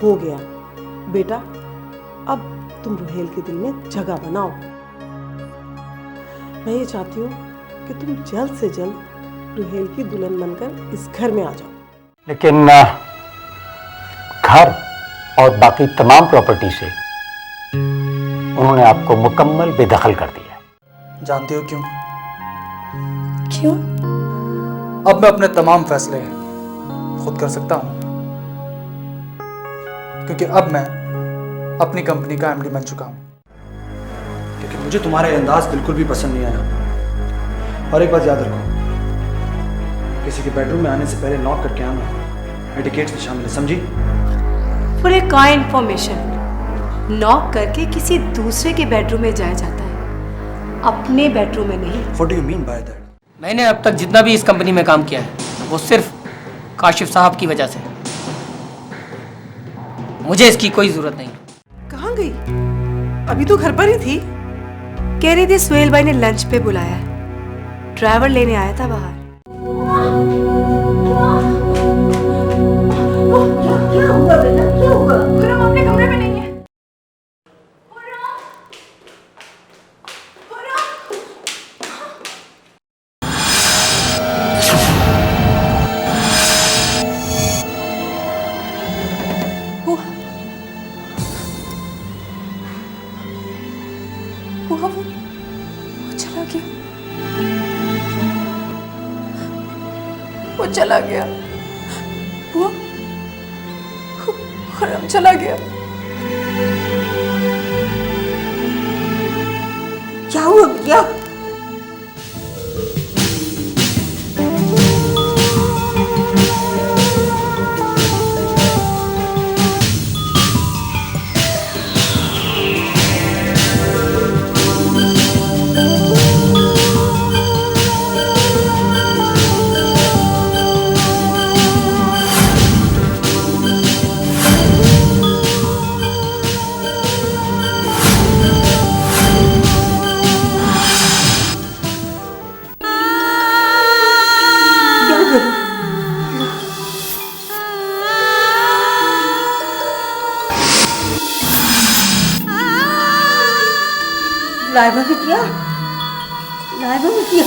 हो गया। बेटा अब तुम रुहेल के दिल में जगह बनाओ। मैं ये चाहती हूँ कि तुम जल्द से जल्द रुहेल की दुल्हन बनकर इस घर में आ जाओ। लेकिन घर और बाकी तमाम प्रॉपर्टी से उन्होंने आपको मुकम्मल बेदखल कर दिया। जानती हो क्यों? क्यों? अब मैं अपने तमाम फैसले खुद कर सकता हूं, क्योंकि अब मैं अपनी कंपनी का एमडी बन चुका हूं। क्योंकि मुझे तुम्हारा अंदाज बिल्कुल भी पसंद नहीं आया। और एक बात याद रखो, किसी के बेडरूम में आने से पहले नॉक करके आना एटिकेट्स में शामिल है, समझी? For a kind information, knock करके किसी दूसरे के बेडरूम में जाया जाता है, अपने बेडरूम में नहीं। What do you mean by that? मैंने अब तक जितना भी इस कंपनी में काम किया है वो सिर्फ काशिफ साहब की वजह से। मुझे इसकी कोई जरूरत नहीं। कहाँ गई? अभी तो घर पर ही थी। कह रही थी सुहेल भाई ने लंच पे बुलाया है, ड्राइवर लेने आया था बाहर। क्या हुआ बेटा, क्या हुआ? खुरम अपने कमरे में नहीं है। वो चला गया। वो खुरम चला गया। क्या हुआ भैया? लाइबा बिटिया, लाइबा बिटिया।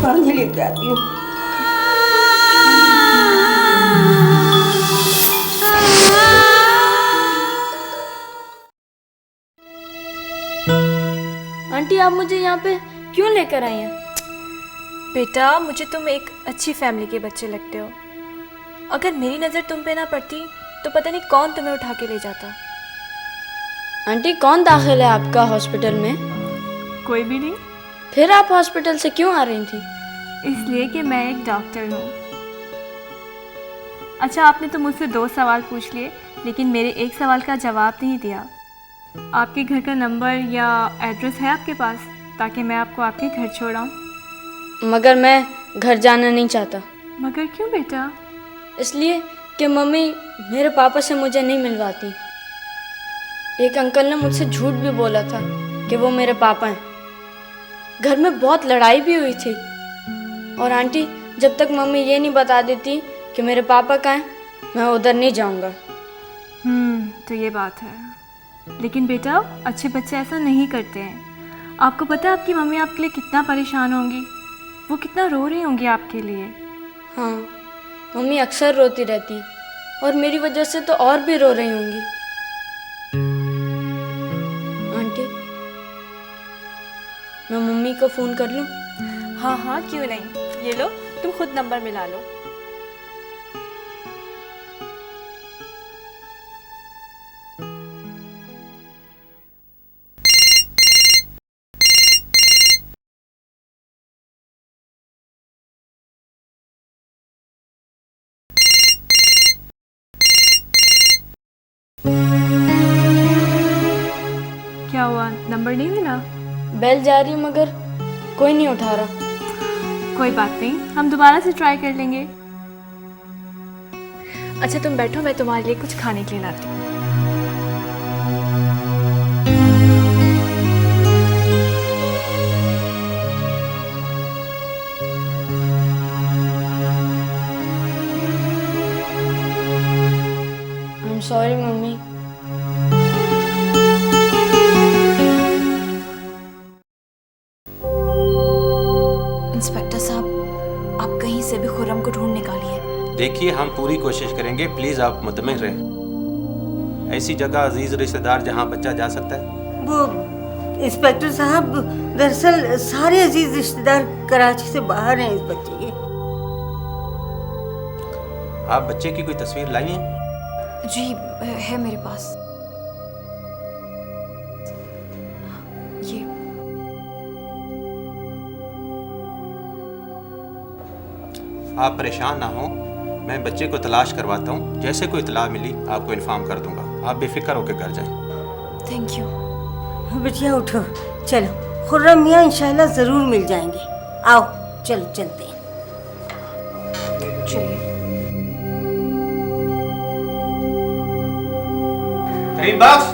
पानी लेके आती हूँ। आंटी आप मुझे यहाँ पे क्यों लेकर आई हैं? बेटा मुझे तुम एक अच्छी फैमिली के बच्चे लगते हो। अगर मेरी नज़र तुम पे ना पड़ती तो पता नहीं कौन तुम्हें उठा के ले जाता। आंटी कौन दाखिल है आपका हॉस्पिटल में? कोई भी नहीं। फिर आप हॉस्पिटल से क्यों आ रही थी? इसलिए कि मैं एक डॉक्टर हूँ। अच्छा आपने तो मुझसे 2 सवाल पूछ लिए लेकिन मेरे एक सवाल का जवाब नहीं दिया। आपके घर का नंबर या एड्रेस है आपके पास ताकि मैं आपको आपके घर छोड़ाऊँ? मगर मैं घर जाना नहीं चाहता। मगर क्यों बेटा? इसलिए कि मम्मी मेरे पापा से मुझे नहीं मिलवाती। एक अंकल ने मुझसे झूठ भी बोला था कि वो मेरे पापा हैं। घर में बहुत लड़ाई भी हुई थी। और आंटी जब तक मम्मी ये नहीं बता देती कि मेरे पापा कहाँ हैं मैं उधर नहीं जाऊंगा। तो ये बात है। लेकिन बेटा अच्छे बच्चे ऐसा नहीं करते हैं। आपको पता है आपकी मम्मी आपके लिए कितना परेशान होंगी, वो कितना रो रही होंगी आपके लिए। हाँ मम्मी अक्सर रोती रहती हैं और मेरी वजह से तो और भी रो रही होंगी। आंटी मैं मम्मी को फ़ोन कर लूँ? हाँ हाँ क्यों नहीं, ये लो तुम खुद नंबर मिला लो। क्या हुआ, नंबर नहीं मिला? बेल जा रही मगर कोई नहीं उठा रहा। कोई बात नहीं, हम दोबारा से ट्राई कर लेंगे। अच्छा तुम बैठो, मैं तुम्हारे लिए कुछ खाने के लिए लाती हूँ। इंस्पेक्टर साहब, आप कहीं से भी खुर्रम को ढूंढ निकालिए। देखिए, हम पूरी कोशिश करेंगे, प्लीज आप मुतमिन रहें। ऐसी जगह अजीज रिश्तेदार जहां बच्चा जा सकता है। वो इंस्पेक्टर साहब, दरअसल सारे अजीज रिश्तेदार कराची से बाहर हैं इस बच्चे के। आप बच्चे की कोई तस्वीर लाई हैं? जी है मेरे पास। ये आप परेशान ना हो, मैं बच्चे को तलाश करवाता हूँ। जैसे कोई इतला मिली आपको इन्फॉर्म कर दूंगा। आप बेफिक्र होकर घर जाएं। Thank you. बिटिया उठो, चलो, खुर्रम मियाँ इंशाल्लाह जरूर मिल जाएंगे। आओ चलो चलते हैं। चलिए। करीम बख्श,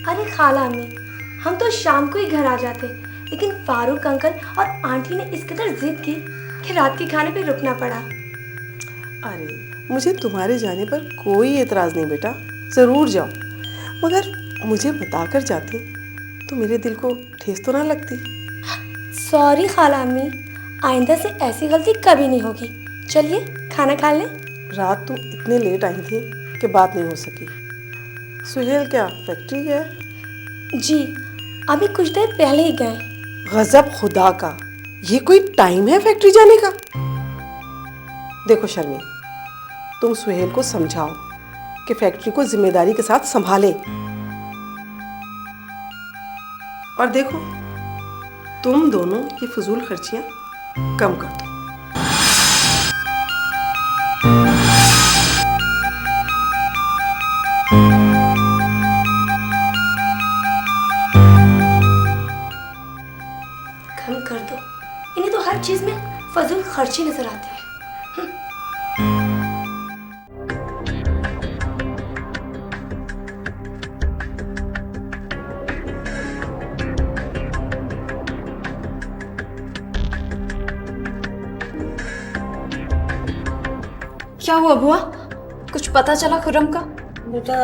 अरे खाला अम्मी, हम तो शाम को ही घर आ जाते, लेकिन फारूक अंकल और आंटी ने इस कदर जिद की कि रात के खाने पे रुकना पड़ा। अरे मुझे तुम्हारे जाने पर कोई एतराज़ नहीं बेटा, ज़रूर जाओ, मगर मुझे बताकर जाती तो मेरे दिल को ठेस तो ना लगती। सॉरी खाला अम्मी, आइंदा से ऐसी गलती कभी नहीं होगी। चलिए खाना खा लें। रात तुम इतने लेट आई थी कि बात नहीं हो सकी। सुहेल क्या फैक्ट्री गया? जी अभी कुछ देर पहले ही गए। गजब खुदा का, ये कोई टाइम है फैक्ट्री जाने का? देखो शर्मी, तुम सुहेल को समझाओ कि फैक्ट्री को जिम्मेदारी के साथ संभाले। और देखो, तुम दोनों ये फजूल खर्चियां कम कर दो। कम कर दो, इन्हें तो हर चीज में फजूल खर्ची नजर आती है। क्या हुआ बुआ, कुछ पता चला खुर्रम का? बेटा,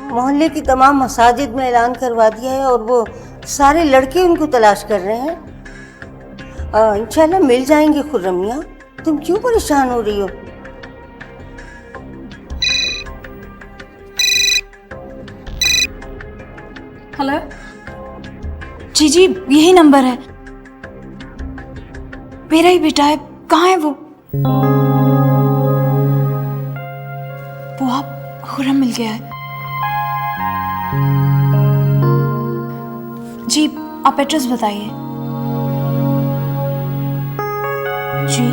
मोहल्ले की तमाम मसाजिद में ऐलान करवा दिया है और वो सारे लड़के उनको तलाश कर रहे हैं। इंशाल्लाह मिल जाएंगे खुर्रम मियाँ, तुम क्यों परेशान हो रही हो? हेलो जी जी, यही नंबर है, मेरा ही बेटा है। कहाँ है वो? बुआ, खुर्रम मिल गया है। जी आप एड्रेस बताइए। जी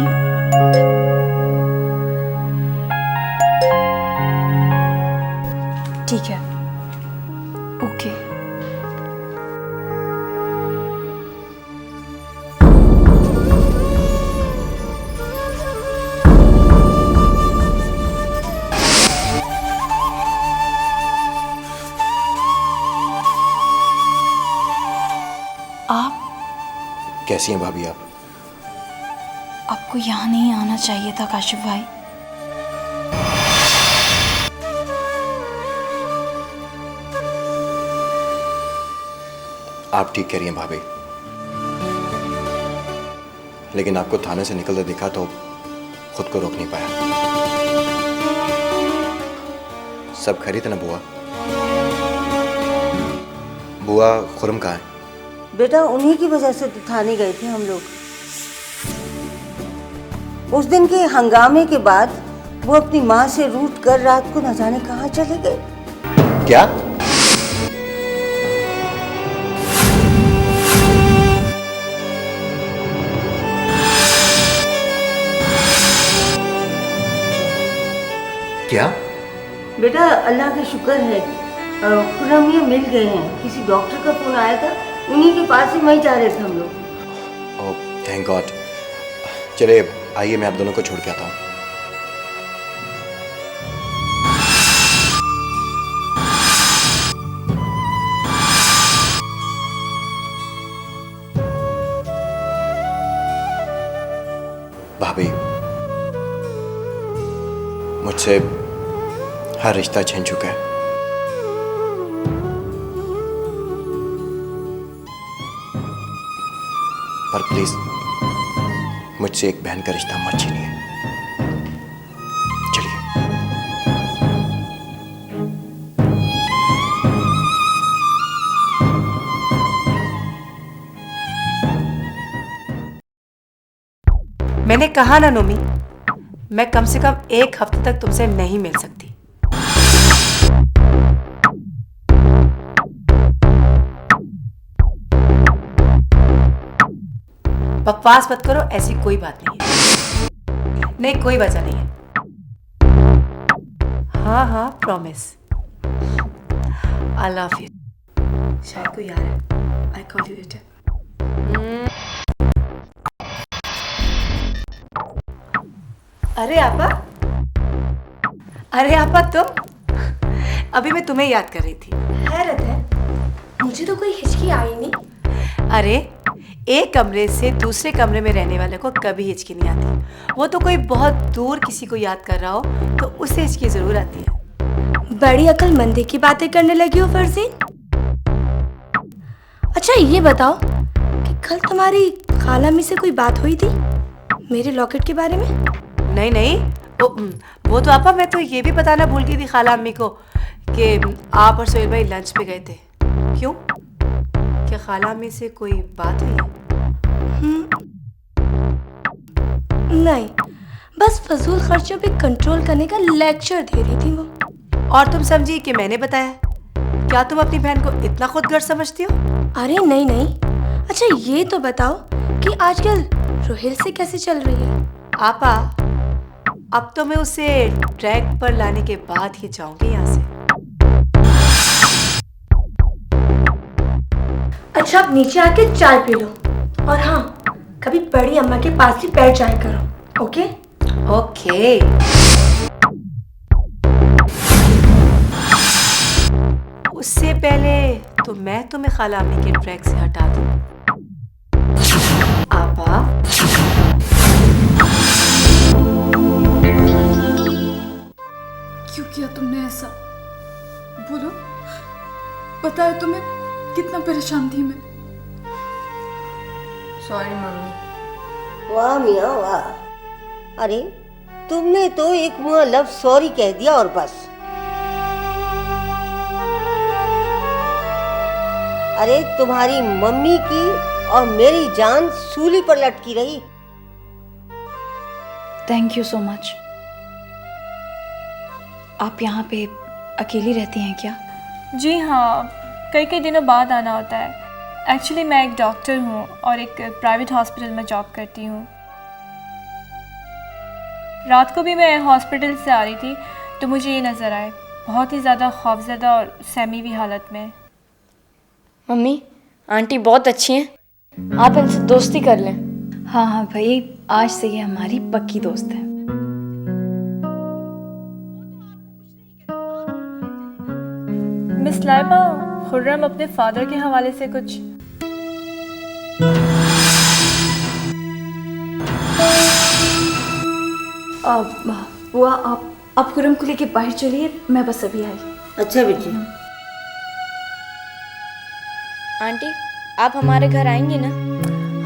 ठीक है, ओके। आप कैसी हैं भाभी आप? आपको यहाँ नहीं आना चाहिए था काशिफ भाई। आप ठीक कह रही हैं भाभी, लेकिन आपको थाने से निकलते दिखा तो खुद को रोक नहीं पाया। सब खरी थी ना बुआ? बुआ, खुर्रम कहाँ है? बेटा उन्हीं की वजह से तो थाने गए थे हम लोग। उस दिन के हंगामे के बाद वो अपनी माँ से रूठ कर रात को न जाने कहाँ चले गए। क्या? क्या? बेटा अल्लाह का शुक्र है, खुर्रम ये मिल गए हैं। किसी डॉक्टर का फोन आया था, उन्हीं के पास ही वहीं जा रहे थे हम लोग। Oh thank God. चलिए आइए, मैं आप दोनों को छोड़ के आता हूँ। भाभी, मुझसे हर रिश्ता छिन चुका है, पर प्लीज मुझसे एक बहन का रिश्ता मत छीनिए। चलिए। मैंने कहा ना नोमी, मैं कम से कम 1 हफ्ते तक तुमसे नहीं मिल सकती। बकवास मत करो, ऐसी कोई बात नहीं है। नहीं, कोई वजह नहीं है। हाँ हाँ, प्रॉमिस। I love you. शायद कोई आ रहा है। I call you later. अरे आपा तुम? अभी मैं तुम्हें याद कर रही थी। हैरत है, मुझे तो कोई हिचकी आई नहीं। अरे एक कमरे से दूसरे कमरे में रहने वाले को कभी हिचकी नहीं आती। वो तो कोई बहुत दूर किसी को याद कर रहा हो तो उसे हिचकी जरूर आती है। बड़ी अक्लमंदी की बातें करने लगी हो फरजीन। अच्छा ये बताओ कि कल तुम्हारी खालामी से कोई बात हुई थी मेरे लॉकेट के बारे में? नहीं नहीं, वो तो आपा, मैं तो ये भी बताना भूल गई थी खाला अम्मी को कि आप और सोहेल भाई लंच पे गए थे। क्यों, क्या खाला अम्मी से कोई बात हुई है? नहीं, बस फजूल खर्चों पे कंट्रोल करने का लेक्चर दे रही थी वो। और तुम समझी कि मैंने बताया? क्या तुम अपनी बहन को इतना खुदगर्ज समझती हो? अरे नहीं नहीं। अच्छा ये तो बताओ कि आजकल रोहिल से कैसे चल रही है? आपा, अब तो मैं उसे ट्रैक पर लाने के बाद ही जाऊंगी यहाँ से। अच्छा आप नीचे आके चाय पी लो, और हाँ कभी बड़ी अम्मा के पास ही बैठ जाया करो। Okay okay. उससे पहले तो मैं तुम्हें खाला अम्मी के ट्रैक से हटा दूं। आपा, क्यों किया तुमने ऐसा? बोलो, पता है तुम्हें कितना परेशान थी मैं। Sorry mummy. वाह मियाँ वाह, अरे तुमने तो एक मुँह लफ्ज़ सॉरी कह दिया और बस। अरे तुम्हारी मम्मी की और मेरी जान सूली पर लटकी रही। Thank you so much. आप यहाँ पे अकेली रहती हैं क्या? जी हाँ, कई दिनों बाद आना होता है। एक्चुअली मैं एक डॉक्टर हूँ और एक प्राइवेट हॉस्पिटल में जॉब करती हूँ। रात को भी मैं हॉस्पिटल से आ रही थी तो मुझे ये नज़र आए, बहुत ही ज़्यादा खौफज़दा और सहमी हुई हालत में। मम्मी, आंटी बहुत अच्छी हैं, आप इनसे दोस्ती कर लें। हाँ हाँ भाई, आज से ये हमारी पक्की दोस्त है। मिस लाइबा, खुर्रम अपने फादर के हवाले से कुछ? बुआ आप खुर्रम को लेके बाहर चलिए, मैं बस अभी आई। अच्छा बेटी। आंटी आप हमारे घर आएंगी ना?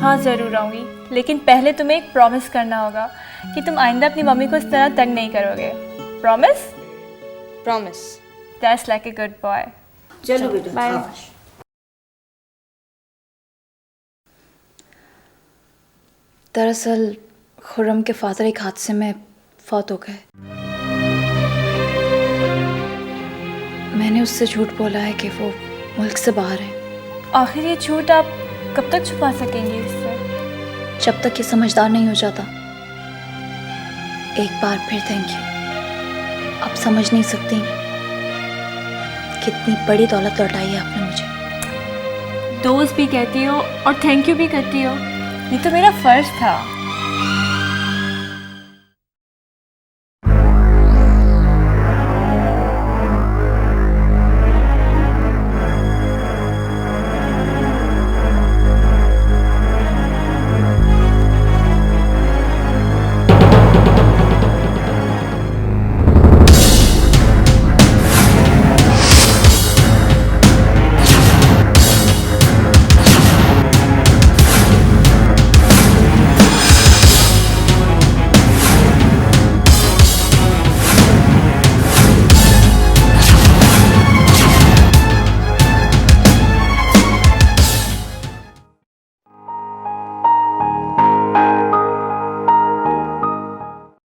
हाँ ज़रूर आऊँगी, लेकिन पहले तुम्हें एक प्रॉमिस करना होगा कि तुम आइंदा अपनी मम्मी को इस तरह तंग नहीं करोगे। Promise? Promise. That's like a good boy. चलो बेटा, बाय। दरअसल खुर्रम के फादर एक हादसे में फौत हो गए। मैंने उससे झूठ बोला है कि वो मुल्क से बाहर है। आखिर ये झूठ आप कब तक छुपा सकेंगे इससे? जब तक ये समझदार नहीं हो जाता। एक बार फिर थैंक यू। आप समझ नहीं सकती कितनी बड़ी दौलत लौटाई है आपने मुझे। दोस्त भी कहती हो और थैंक यू भी करती हो, ये तो मेरा फ़र्ज़ था।